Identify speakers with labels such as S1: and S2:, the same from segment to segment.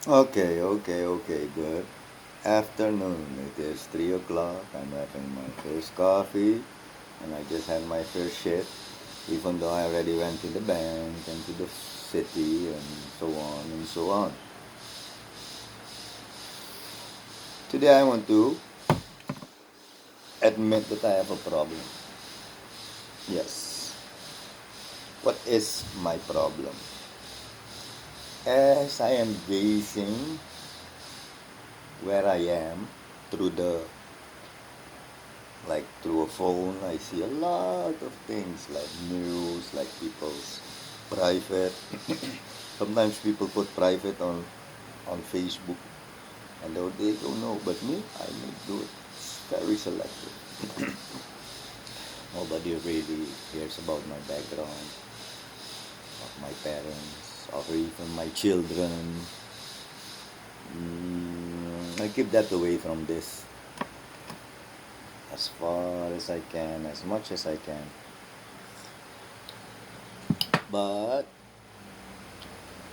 S1: Okay, good. Afternoon. It is 3 o'clock. I'm having my first coffee and I just had my first shit. Even though I already went to the bank and to the city and so on and so on. Today I want to admit that I have a problem. Yes. What is my problem? As I am gazing where I am through the like through a phone, I see a lot of things like news, like people's private. Sometimes people put private on Facebook, and they don't know. But me, I may do it. It's very selective. Nobody really cares about my background, of my parents, or even my children. I keep that away from this as far as I can, as much as I can. But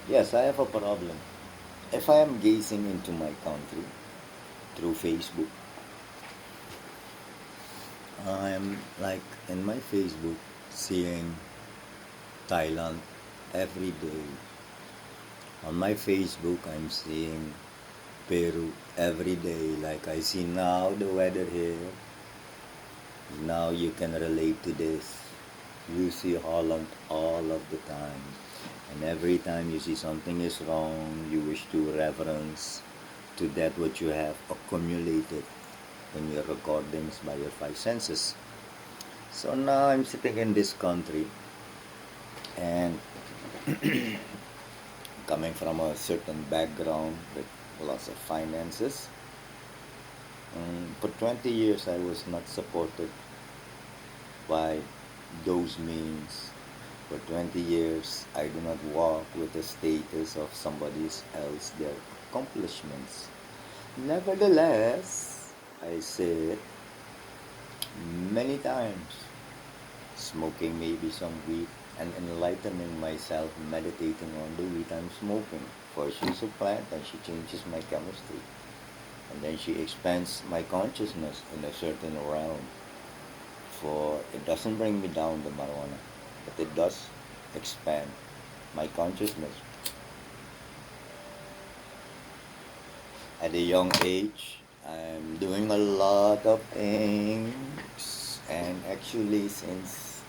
S1: yes, I have a problem. If I am gazing into my country through Facebook, I am like in my Facebook seeing Thailand every day. On my Facebook, I'm seeing Peru every day. Like I see now the weather here. Now you can relate to this. You see Holland all of the time. And every time you see something is wrong, you wish to reverence to that what you have accumulated in your recordings by your five senses. So now I'm sitting in this country and coming from a certain background with lots of finances. For 20 years, I was not supported by those means. For 20 years, I do not walk with the status of somebody else, their accomplishments. Nevertheless, I said many times, smoking maybe some weed and enlightening myself, meditating on the weed I'm smoking. For she's a plant and she changes my chemistry. And then she expands my consciousness in a certain realm. For it doesn't bring me down, the marijuana, but it does expand my consciousness. At a young age, I'm doing a lot of things, and actually, since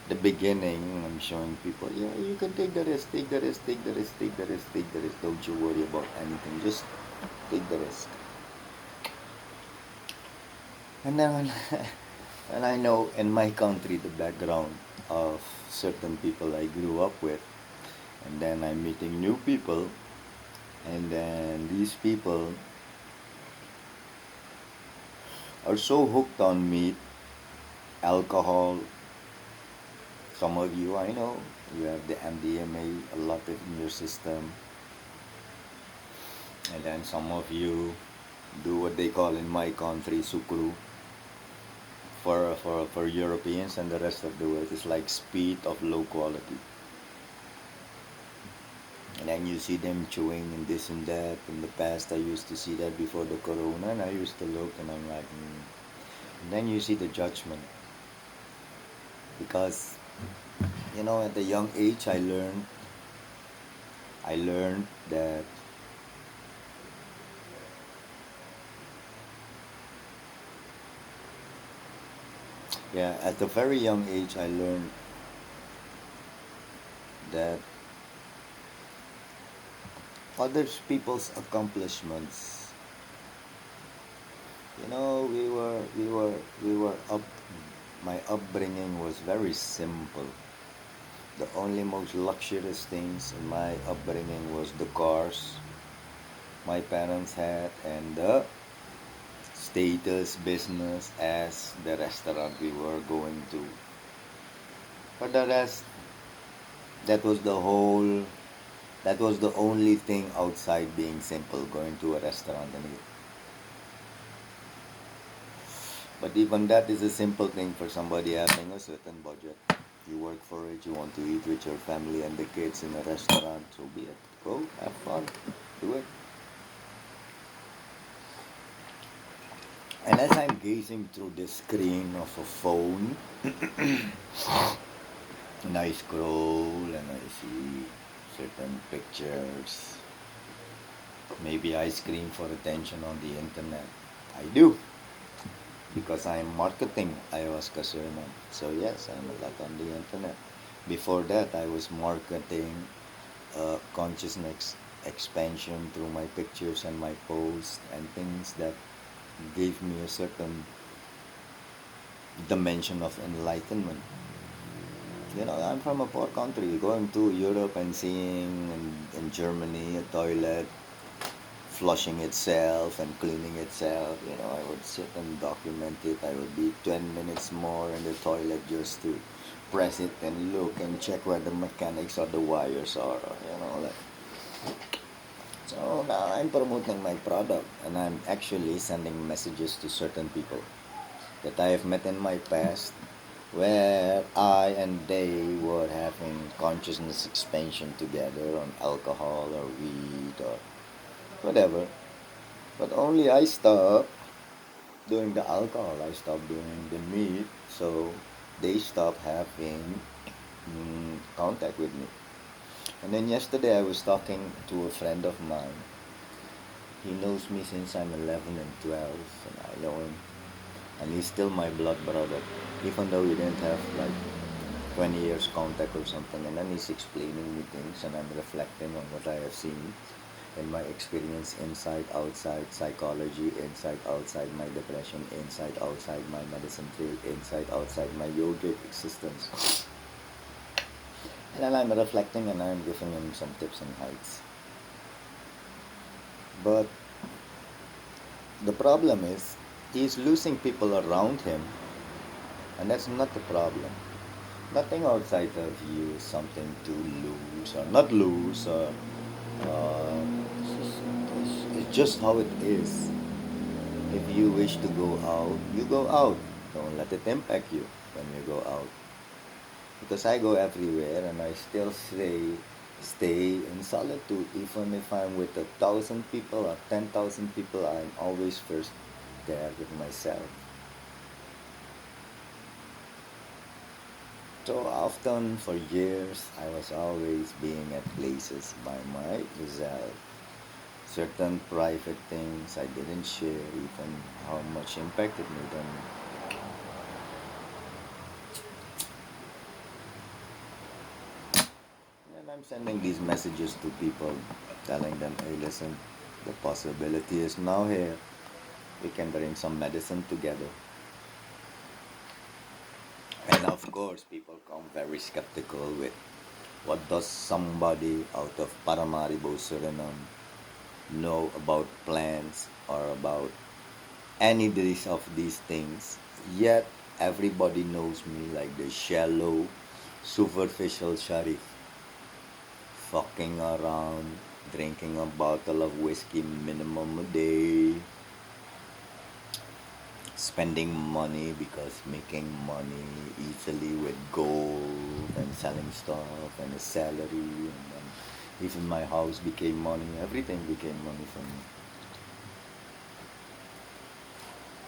S1: the beginning, I'm showing people, yeah, you can take the risk, take the risk, take the risk, take the risk, take the risk. Don't you worry about anything, just take the risk. And then and I know in my country the background of certain people I grew up with, and then I'm meeting new people, and then these people are so hooked on meat, alcohol. Some of you I know you have the MDMA a lot in your system, and then some of you do what they call in my country sukru. For Europeans and the rest of the world, it's like speed of low quality. And then you see them chewing and this and that. In the past, I used to see that before the corona, and I used to look and I'm like, And then you see the judgment. Because, at a young age, I learned that, yeah, at a very young age, I learned that other people's accomplishments, we were up, my upbringing was very simple. The only most luxurious things in my upbringing was the cars my parents had and the status business as the restaurant we were going to. For the rest, that was the whole, that was the only thing outside being simple, going to a restaurant and eat. But even that is a simple thing for somebody having a certain budget. You work for it, you want to eat with your family and the kids in a restaurant, so be it. Go, have fun, do it. And as I'm gazing through the screen of a phone, and I scroll and I see certain pictures, maybe I scream for attention on the internet. I do, because I'm marketing Ayahuasca Suriname. So yes, I'm a lot on the internet. Before that, I was marketing consciousness expansion through my pictures and my posts and things that gave me a certain dimension of enlightenment. You know, I'm from a poor country. Going to Europe and seeing in Germany a toilet flushing itself and cleaning itself. You know, I would sit and document it. I would be 10 minutes more in the toilet just to press it and look and check where the mechanics of the wires are. You know, like. So now I'm promoting my product and I'm actually sending messages to certain people that I have met in my past where I and they were having consciousness expansion together on alcohol or weed or whatever. But only I stopped doing the alcohol, I stopped doing the meat, so they stopped having contact with me. And then yesterday I was talking to a friend of mine. He knows me since I'm 11 and 12, and I know him. And he's still my blood brother, even though we didn't have like 20 years contact or something. And then he's explaining me things, and I'm reflecting on what I have seen in my experience inside, outside, psychology, inside, outside my depression, inside, outside my medicine field, inside, outside my yogic existence. And then I'm reflecting and I'm giving him some tips and hikes. But the problem is, he's losing people around him, and that's not the problem. Nothing outside of you is something to lose or not lose, or uh, it's just how it is. If you wish to go out, you go out. Don't let it impact you when you go out. Because I go everywhere and I still stay in solitude. Even if I'm with 1,000 people or 10,000 people, I'm always first there with myself. So often for years I was always being at places by myself. Certain private things I didn't share, even how much impact it made on me. And I'm sending these messages to people, telling them, hey, listen, the possibility is now here. We can bring some medicine together. And of course, people come very skeptical with what does somebody out of Paramaribo, Suriname know about plants or about any of these things. Yet, everybody knows me like the shallow, superficial Sharif. Fucking around, drinking a bottle of whiskey minimum a day, spending money because making money easily with gold and selling stuff and a salary, and then even my house became money, everything became money for me.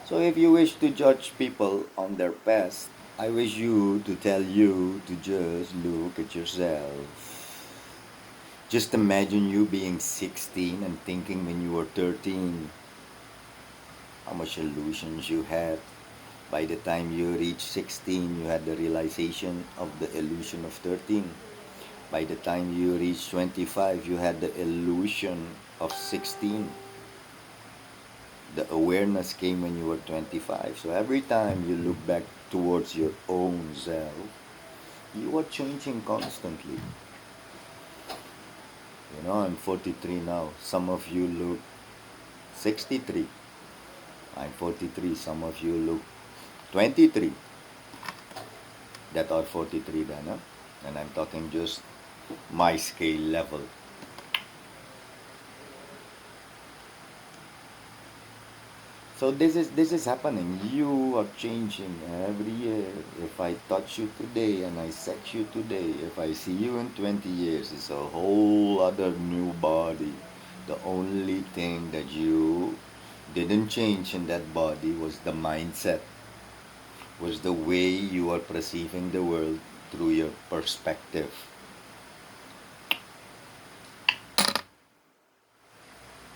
S1: So if you wish to judge people on their past, I wish you to tell you to just look at yourself. Just imagine you being 16 and thinking when you were 13 how much illusions you had. By the time you reached 16, you had the realization of the illusion of 13. By the time you reached 25, you had the illusion of 16. The awareness came when you were 25. So every time you look back towards your own self, you are changing constantly. You know, I'm 43 now. Some of you look 63. I'm 43. Some of you look 23 that are 43 then, huh? And I'm talking just my scale level. So this is happening. You are changing every year. If I touch you today and I sex you today, if I see you in 20 years, it's a whole other new body. The only thing that you didn't change in that body was the mindset, was the way you are perceiving the world through your perspective.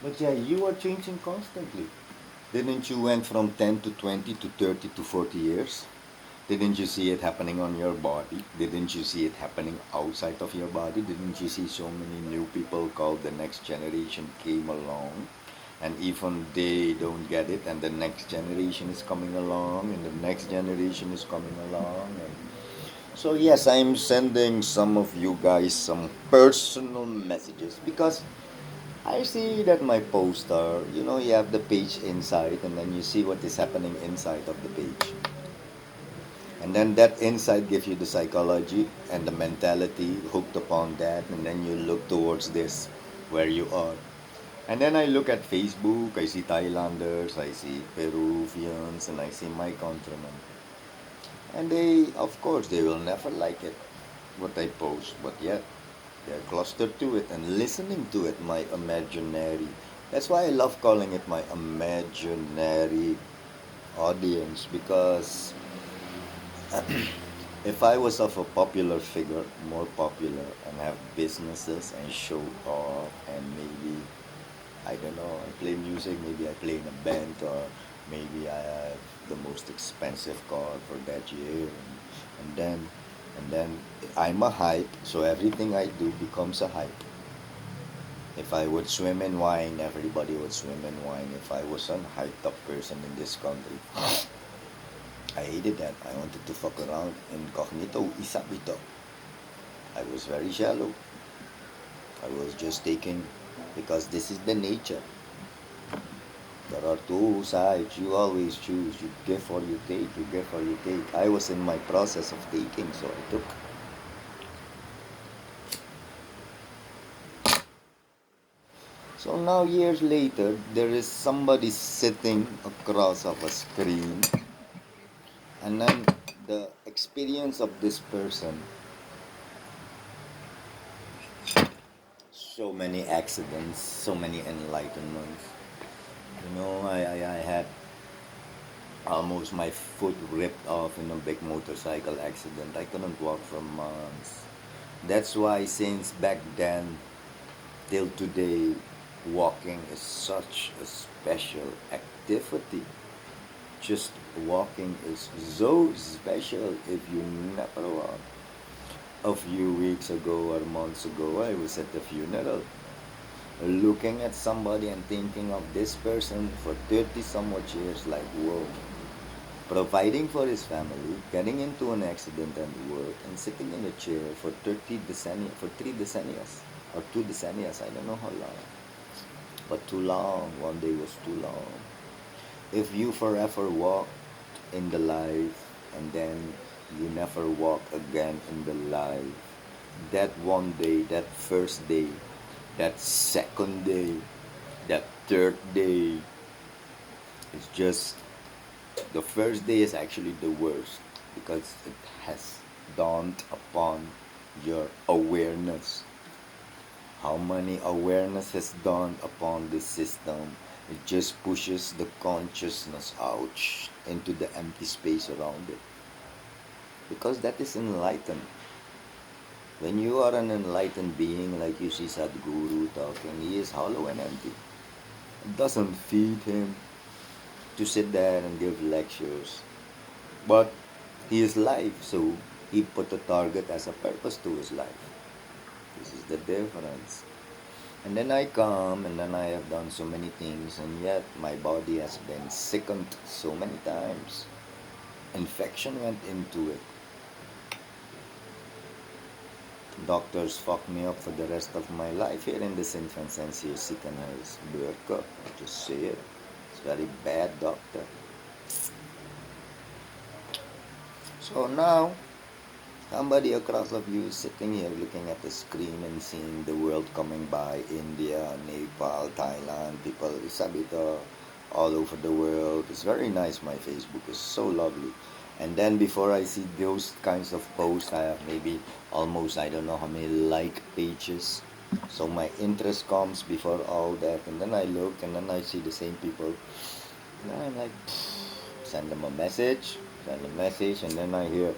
S1: But yeah, you are changing constantly. Didn't you went from 10 to 20 to 30 to 40 years? Didn't you see it happening on your body? Didn't you see it happening outside of your body? Didn't you see so many new people called the next generation came along? And even they don't get it, and the next generation is coming along, and the next generation is coming along. And so, yes, I'm sending some of you guys some personal messages because I see that my poster, you have the page inside, and then you see what is happening inside of the page. And then that insight gives you the psychology and the mentality hooked upon that, and then you look towards this where you are. And then I look at Facebook, I see Thailanders, I see Peruvians, and I see my countrymen. And they, of course, they will never like it, what I post, but yet they're clustered to it and listening to it, my imaginary. That's why I love calling it my imaginary audience because if I was of a popular figure, more popular, and have businesses and show off, and maybe, I don't know, I play music, maybe I play in a band, or maybe I have the most expensive car for that year, and then, and then I'm a hype, so everything I do becomes a hype. If I would swim in wine, everybody would swim in wine. If I was a hyped up person in this country, I hated that. I wanted to fuck around incognito, isabito. I was very shallow. I was just taking because this is the nature. There are two sides. You always choose. You give or you take. You give or you take. I was in my process of taking, so I took. So now years later, there is somebody sitting across of a screen, and then the experience of this person, so many accidents, so many enlightenments. I had almost my foot ripped off in a big motorcycle accident. I couldn't walk for months. That's why since back then till today, walking is such a special activity. Just walking is so special if you never walk. A few weeks ago or months ago, I was at the funeral, looking at somebody and thinking of this person for 30 somewhat years, like, whoa, providing for his family, getting into an accident and work, and sitting in a chair for 30 decennia, for 3 decennia, or 2 decennia, I don't know how long, but too long. One day was too long. If you forever walk in the life and then you never walk again in the life, that one day, that first day, that second day, that third day is just, the first day is actually the worst because it has dawned upon your awareness. How many awareness has dawned upon this system? It just pushes the consciousness out into the empty space around it. Because that is enlightened. When you are an enlightened being, like you see Sadhguru talking, he is hollow and empty. It doesn't feed him to sit there and give lectures. But he is life, so he put a target as a purpose to his life. This is the difference. And then I come, and then I have done so many things, and yet my body has been sickened so many times. Infection went into it. Doctors fucked me up for the rest of my life here in this infant sensier sickeners. Burka, I just say it. It's very bad, doctor. So now, somebody across of you is sitting here looking at the screen and seeing the world coming by. India, Nepal, Thailand, people, Isabita, all over the world. It's very nice. My Facebook is so lovely. And then before I see those kinds of posts, I have maybe almost, I don't know how many like pages. So my interest comes before all that, and then I look, and then I see the same people, and I'm like, send a message, and then I hear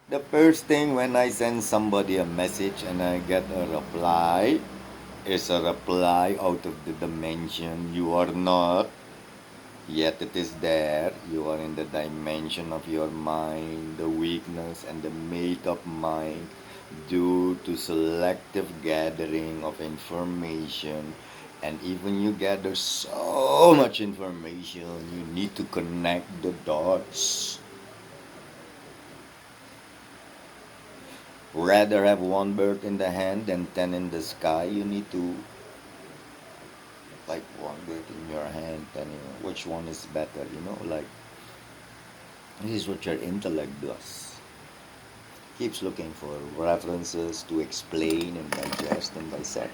S1: the first thing when I send somebody a message and I get a reply is a reply out of the dimension you are not, yet it is there. You are in the dimension of your mind, the weakness and the made up mind due to selective gathering of information. And even you gather so much information, you need to connect the dots. Rather have one bird in the hand than 10 in the sky. You need to, like, one bird in your hand, then which one is better, like, this is what your intellect does. Keeps looking for references to explain and digest and dissect.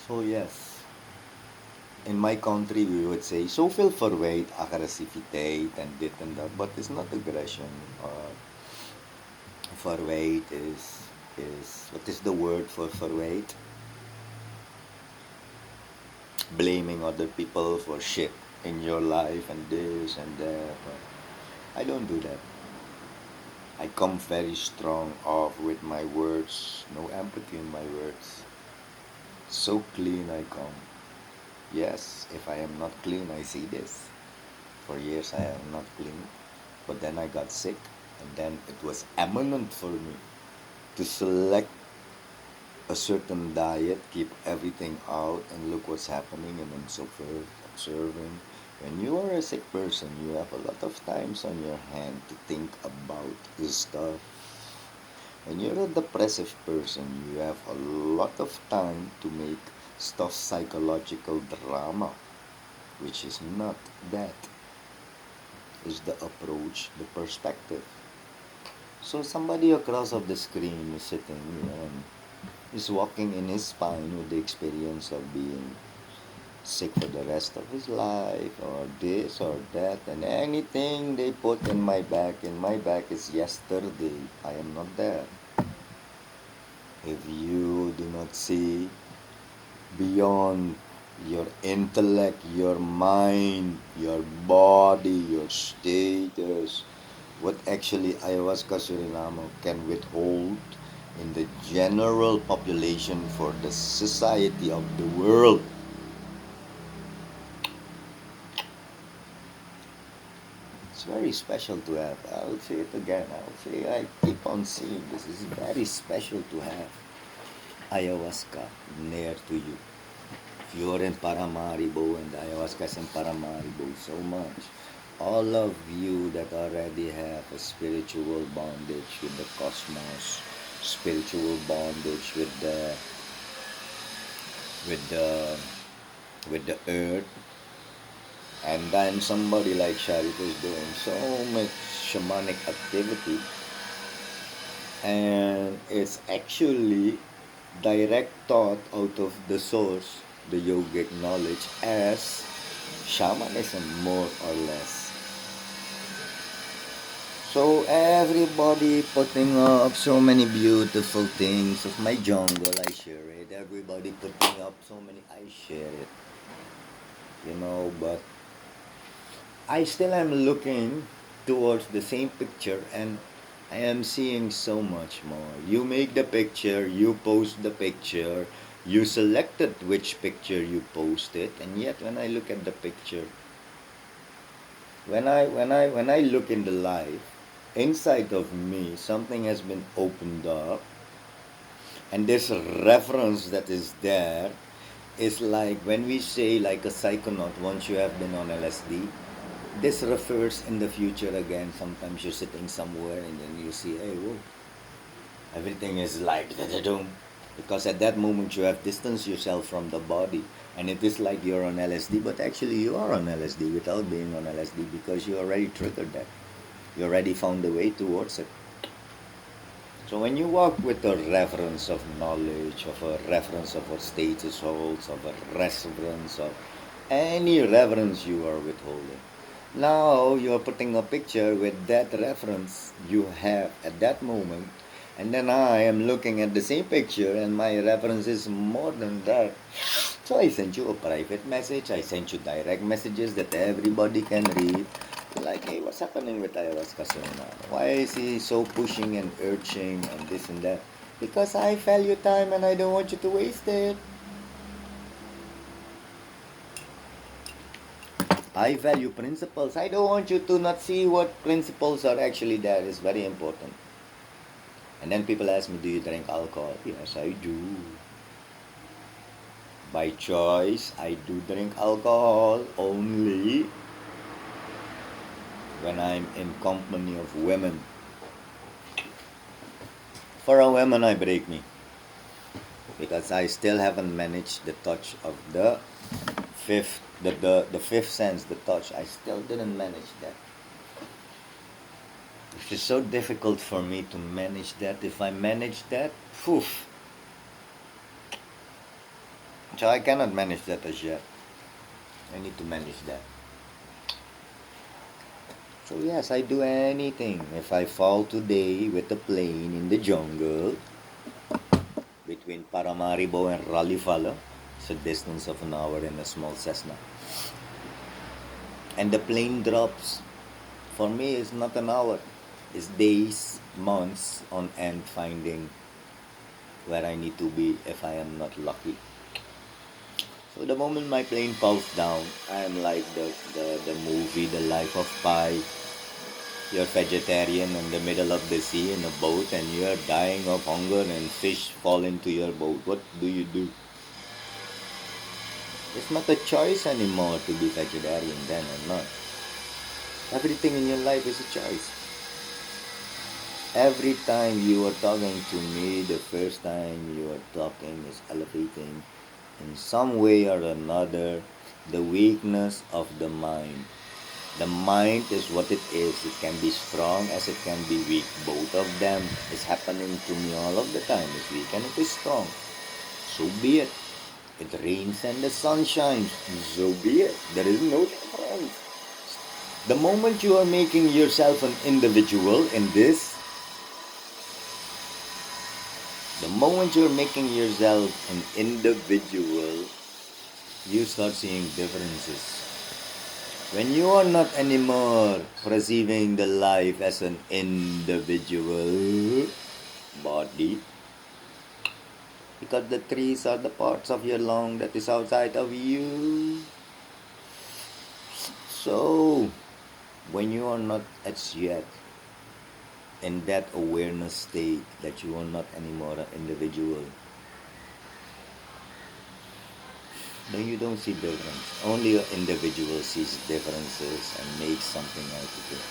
S1: So yes, in my country we would say zoveel verwijt, aggressiviteit and dit and that, but it's not aggression. Verwijt is what is the word for verwijt? Blaming other people for shit in your life and this and that. I don't do that. I come very strong off with my words, no empathy in my words. So clean I come. Yes, if I am not clean, I see this. For years I am not clean, but then I got sick, and then it was eminent for me to select a certain diet, keep everything out, and look what's happening, and observing. When you are a sick person, you have a lot of times on your hand to think about this stuff. When you're a depressive person, you have a lot of time to make stuff psychological drama, which is not that. Is the approach, the perspective. So somebody across of the screen is sitting, and is walking in his spine with the experience of being sick for the rest of his life, or this or that, and anything they put in my back is yesterday. I am not there. If you do not see beyond your intellect, your mind, your body, your status, what actually Ayahuasca Suriname can withhold in the general population for the society of the world. It's very special to have. I'll say it again. I'll say I keep on saying this is very special to have ayahuasca near to you. If you're in Paramaribo and the ayahuasca is in Paramaribo so much, all of you that already have a spiritual bondage with the cosmos, spiritual bondage with the with the earth, and then somebody like Sharif is doing so much shamanic activity, and it's actually direct thought out of the source, the yogic knowledge, as shamanism, more or less. So everybody putting up so many beautiful things of my jungle, I share it. Everybody putting up so many, I share it. But I still am looking towards the same picture, and I am seeing so much more. You make the picture, you post the picture, you selected which picture you posted, and yet when I look at the picture, when I look in the life, inside of me something has been opened up, and this reference that is there is like when we say like a psychonaut once you have been on LSD. This refers in the future again. Sometimes you're sitting somewhere and then you see, hey, whoa, everything is like because at that moment you have distanced yourself from the body, and it is like you're on LSD, but actually you are on LSD without being on LSD, because you already triggered that. You already found the way towards it. So when you walk with a reference of knowledge, of a reference of what status holds, of a reference of any reverence you are withholding, Now you're putting a picture with that reference you have at that moment, and then I am looking at the same picture and my reference is more than that. So I sent you a private message, I sent you direct messages that everybody can read. Like, hey, what's happening with Ayahuasca Suriname? Why is he so pushing and urging and this and that? Because I value time and I don't want you to waste it. I value principles. I don't want you to not see what principles are actually there. It's very important. And then people ask me, do you drink alcohol? Yes, I do. By choice, I do drink alcohol only when I'm in company of women. For a woman, I break me. Because I still haven't managed the touch of the fifth sense, the touch. I still didn't manage that. It's so difficult for me to manage that. If I manage that, poof. So I cannot manage that as yet. I need to manage that. So yes, I do anything. If I fall today with a plane in the jungle between Paramaribo and Ralifala, it's a distance of an hour in a small Cessna. And the plane drops. For me, it's not an hour. It's days, months on end finding where I need to be if I am not lucky. So the moment my plane falls down, I am like the movie The Life of Pi. You're vegetarian in the middle of the sea in a boat and you're dying of hunger and fish fall into your boat. What do? It's not a choice anymore to be vegetarian then or not. Everything in your life is a choice. Every time you are talking to me, the first time you are talking is elevating in some way or another the weakness of the mind. The mind is what it is. It can be strong as it can be weak. Both of them is happening to me all of the time. It's weak and it is strong. So be it. It rains and the sun shines. So be it. There is no difference. The moment you are making yourself an individual in this, the moment you're making yourself an individual, you start seeing differences. When you are not anymore perceiving the life as an individual body, because the trees are the parts of your lung that is outside of you. So, when you are not as yet in that awareness state that you are not anymore an individual, then you don't see difference. Only an individual sees differences and makes something out of it.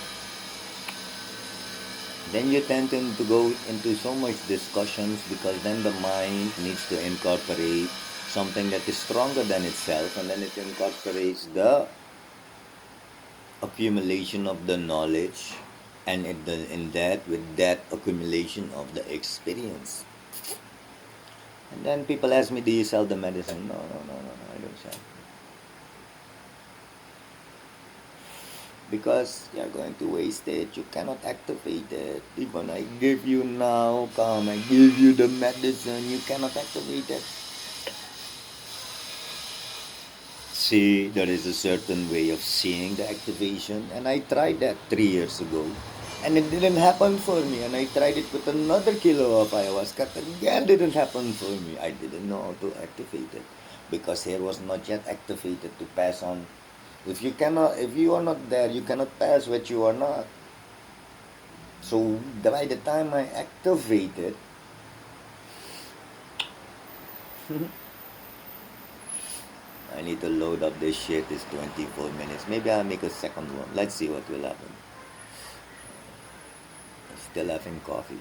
S1: Then you tend to go into so much discussions because then the mind needs to incorporate something that is stronger than itself, and then it incorporates the accumulation of the knowledge, and in that with that accumulation of the experience. And then people ask me, do you sell the medicine? No, I don't sell. Because you're going to waste it. You cannot activate it. Even I give you now, come, I give you the medicine, you cannot activate it. See, there is a certain way of seeing the activation, and I tried that 3 years ago, and it didn't happen for me. And I tried it with another kilo of ayahuasca, again didn't happen for me. I didn't know how to activate it because hair was not yet activated to pass on. If you are not there, you cannot pass what you are not. So by the time I activate it, I need to load up this shit. It's 24 minutes. Maybe I'll make a second one. Let's see what will happen. I'm still having coffee.